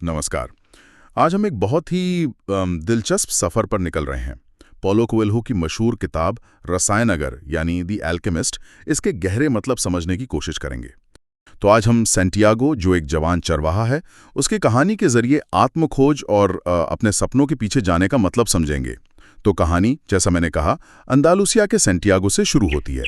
नमस्कार। आज हम एक बहुत ही दिलचस्प सफ़र पर निकल रहे हैं। पॉलो कोएल्हो की मशहूर किताब रसायनगर यानी द एल्केमिस्ट, इसके गहरे मतलब समझने की कोशिश करेंगे। तो आज हम सैंटियागो, जो एक जवान चरवाहा है, उसकी कहानी के जरिए आत्मखोज और अपने सपनों के पीछे जाने का मतलब समझेंगे। तो कहानी, जैसा मैंने कहा, अंदालुसिया के सैंटियागो से शुरू होती है।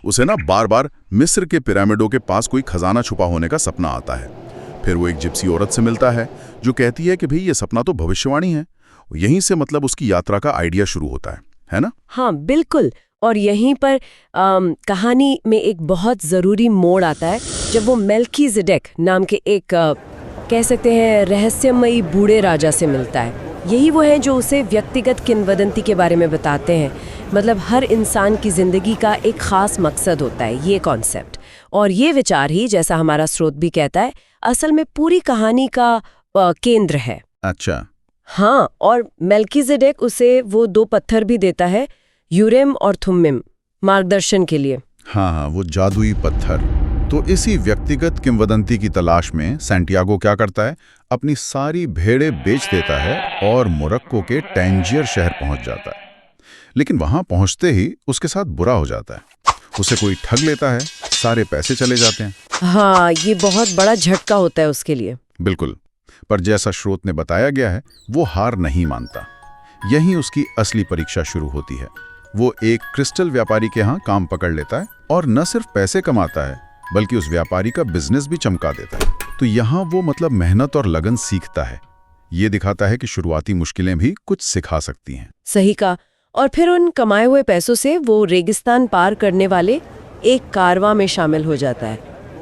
उसे बार बार मिस्र के पिरामिडों के पास कोई खजाना छुपा होने का सपना आता है। फिर वो एक जिप्सी औरत से मिलता है जो कहती है कि भाई ये सपना तो भविष्यवाणी है। यहीं से मतलब उसकी यात्रा का आइडिया शुरू होता है ना? हाँ, बिल्कुल। और यहीं पर कहानी में एक बहुत ज़रूरी मोड़ आता है जब वो मेल्कीज़ेडेक नाम के एक कह सकते हैं रहस्यमयी बूढ़े राजा से मिलता है। यही वो है जो उसे व्यक्तिगत किंवदंती के बारे में बताते हैं। मतलब हर इंसान की ज़िंदगी का एक ख़ास मकसद होता है, ये कॉन्सेप्ट और ये विचार ही, जैसा हमारा स्रोत भी कहता है, असल में पूरी कहानी का केंद्र है। अच्छा। हाँ, और मेल्कीज़ेडेक उसे वो 2 पत्थर भी देता है, यूरेम और थुम्मिम, मार्गदर्शन के लिए। हाँ, वो जादुई पत्थर। तो इसी व्यक्तिगत किंवदंती की तलाश में सैंटियागो क्या करता है? अपनी सारी भेड़ें बेच देता है और मोरक्को के टैंजियर शहर पहुंच जाता है। लेकिन वहां पहुंचते ही उसके साथ बुरा हो जाता है। उसे कोई ठग लेता है, सारे पैसे चले जाते हैं। हाँ, ये बहुत बड़ा झटका होता है उसके लिए। बिल्कुल। पर जैसा स्रोत ने बताया गया है, वो हार नहीं मानता। यहीं उसकी असली परीक्षा शुरू होती है। वो एक क्रिस्टल व्यापारी के यहाँ काम पकड़ लेता है और न सिर्फ पैसे कमाता है, बल्कि उस व्यापारी का बिजनेस भी चमका देता है। तो यहाँ वो मतलब मेहनत और लगन सीखता है। ये दिखाता है कि शुरुआती मुश्किलें भी कुछ सिखा सकती हैं। सही कहा। और फिर उन कमाए हुए पैसों से वो रेगिस्तान पार करने वाले एक कारवां में शामिल हो जाता है।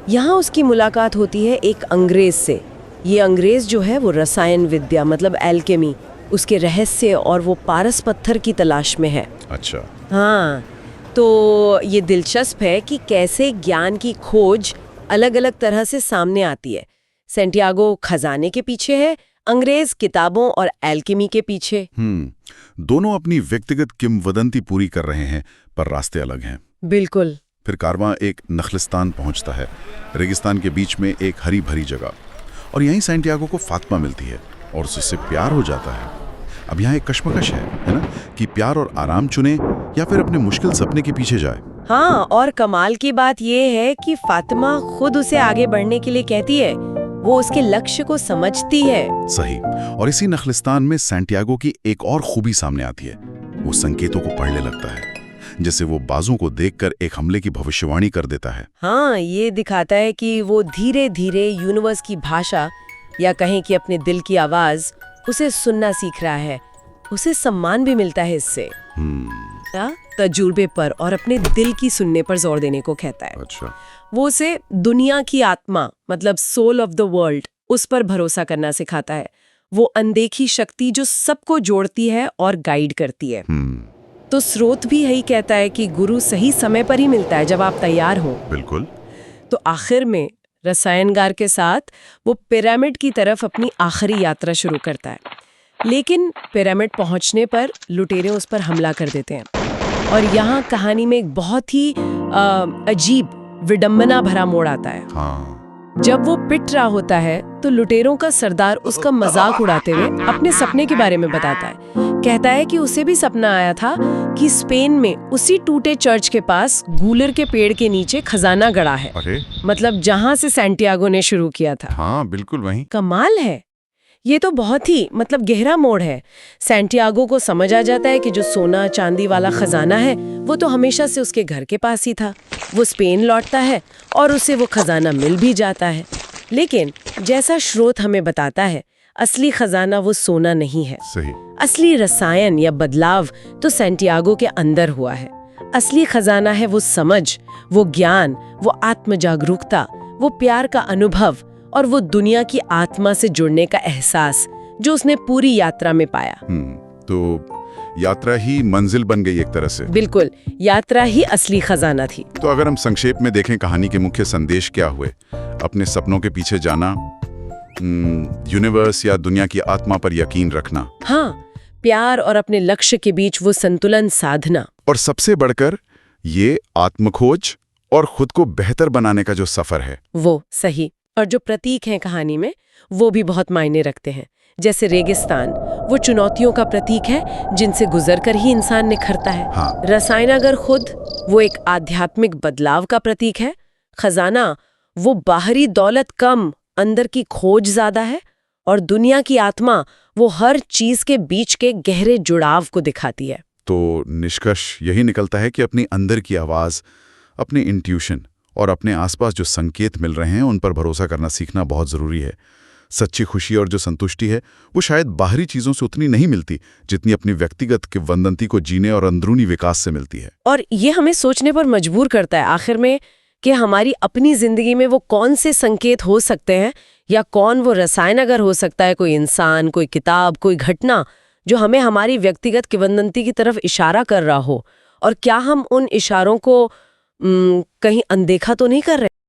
यहाँ उसकी मुलाकात होती है एक अंग्रेज से। ये अंग्रेज जो है वो रसायन विद्या मतलब एल्केमी, उसके रहस्य और वो पारस पत्थर की तलाश में है। अच्छा। हाँ, तो ये दिलचस्प है कि कैसे ज्ञान की खोज अलग अलग तरह से सामने आती है। सैंटियागो खजाने के पीछे है, अंग्रेज किताबों और एल्केमी के पीछे। दोनों अपनी व्यक्तिगत किंवदंती पूरी कर रहे हैं, पर रास्ते अलग हैं। बिल्कुल। फिर कारवां एक नखलिस्तान पहुंचता है, रेगिस्तान के बीच में एक हरी भरी जगह, और यहीं सैंटियागो को फातिमा मिलती है और उससे प्यार हो जाता है। अब यहाँ एक कश्मकश है ना, कि प्यार और आराम चुने या फिर अपने मुश्किल सपने के पीछे जाए। हाँ, और कमाल की बात ये है कि फातिमा खुद उसे आगे बढ़ने के लिए कहती है। वो उसके लक्ष्य को समझती है। सही। और इसी नखलिस्तान में सैंटियागो की एक और खूबी सामने आती है। वो संकेतों को पढ़ने लगता है, जैसे वो बाजों को देखकर एक हमले की भविष्यवाणी कर देता है। हाँ, ये दिखाता है कि वो धीरे धीरे यूनिवर्स की भाषा या कहें कि अपने दिल की आवाज उसे सुनना सीख रहा है। उसे सम्मान भी मिलता है इससे। तजुर्बे पर और अपने दिल की सुनने पर जोर देने को कहता है। अच्छा। वो उसे दुनिया की आत्मा मतलब सोल ऑफ द वर्ल्ड, उस पर भरोसा करना सिखाता है। वो अनदेखी शक्ति जो सबको जोड़ती है और गाइड करती है। तो स्रोत भी यही कहता है कि गुरु सही समय पर ही मिलता है, जब आप तैयार हो। बिल्कुल। तो आखिर में रसायनगार के साथ वो पिरामिड की तरफ अपनी आखिरी यात्रा शुरू करता है। लेकिन पिरामिड पहुंचने पर लुटेरे उस पर हमला कर देते हैं और यहाँ कहानी में एक बहुत ही अजीब विडंबना भरा मोड़ आता है। हाँ। जब वो पिट रहा होता है तो लुटेरों का सरदार उसका मजाक उड़ाते हुए अपने सपने के बारे में बताता है। कहता है कि उसे भी सपना आया था कि स्पेन में उसी टूटे चर्च के पास गूलर के पेड़ के नीचे खजाना गड़ा है। अरे, मतलब जहां से सैंटियागो ने शुरू किया था। हाँ बिल्कुल वहीं। कमाल है। ये तो बहुत ही मतलब गहरा मोड़ है। सैंटियागो को समझ आ जाता है कि जो सोना चांदी वाला खजाना है वो तो हमेशा से उसके घर के पास ही था। वो स्पेन लौटता है और उसे वो खजाना मिल भी जाता है। लेकिन जैसा स्रोत हमें बताता है, असली खजाना वो सोना नहीं है। सही। असली रसायन या बदलाव तो सैंटियागो के अंदर हुआ है। असली खजाना है वो समझ, वो ज्ञान, वो आत्म जागरूकता, वो प्यार का अनुभव और वो दुनिया की आत्मा से जुड़ने का एहसास जो उसने पूरी यात्रा में पाया। तो यात्रा ही मंजिल बन गई एक तरह से। बिल्कुल, यात्रा ही असली खजाना थी। तो अगर हम संक्षेप में देखें कहानी के मुख्य संदेश क्या हुए? अपने सपनों के पीछे जाना, यूनिवर्स या दुनिया की आत्मा पर यकीन रखना, हाँ, प्यार और अपने लक्ष्य के बीच वो संतुलन साधना, और सबसे बढ़कर ये आत्मखोज और खुद को बेहतर बनाने का जो सफर है। वो सही। और जो प्रतीक हैं कहानी में वो भी बहुत मायने रखते हैं। जैसे रेगिस्तान, वो चुनौतियों का प्रतीक है जिनसे गुजरकर ही इंसान निखरता है। हाँ। रसायनागर खुद वो एक आध्यात्मिक बदलाव का प्रतीक है। खजाना वो बाहरी दौलत कम, अंदर की खोज ज्यादा है। और दुनिया की आत्मा वो हर चीज के बीच के गहरे जुड़ाव को दिखाती है। तो निष्कर्ष यही निकलता है कि अपनी अंदर की आवाज़, अपनी इंट्यूशन और अपने आसपास जो संकेत मिल रहे हैं उन पर भरोसा करना सीखना बहुत ज़रूरी है। सच्ची खुशी और जो संतुष्टि है वो शायद बाहरी चीज़ों से उतनी नहीं मिलती जितनी अपनी व्यक्तिगत किंवदंती को जीने और अंदरूनी विकास से मिलती है। और ये हमें सोचने पर मजबूर करता है आखिर में कि हमारी अपनी जिंदगी में वो कौन से संकेत हो सकते हैं, या कौन वो रसायनागर हो सकता है, कोई इंसान, कोई किताब, कोई घटना जो हमें हमारी व्यक्तिगत किंवदंती की तरफ इशारा कर रहा हो। और क्या हम उन इशारों को कहीं अनदेखा तो नहीं कर रहे?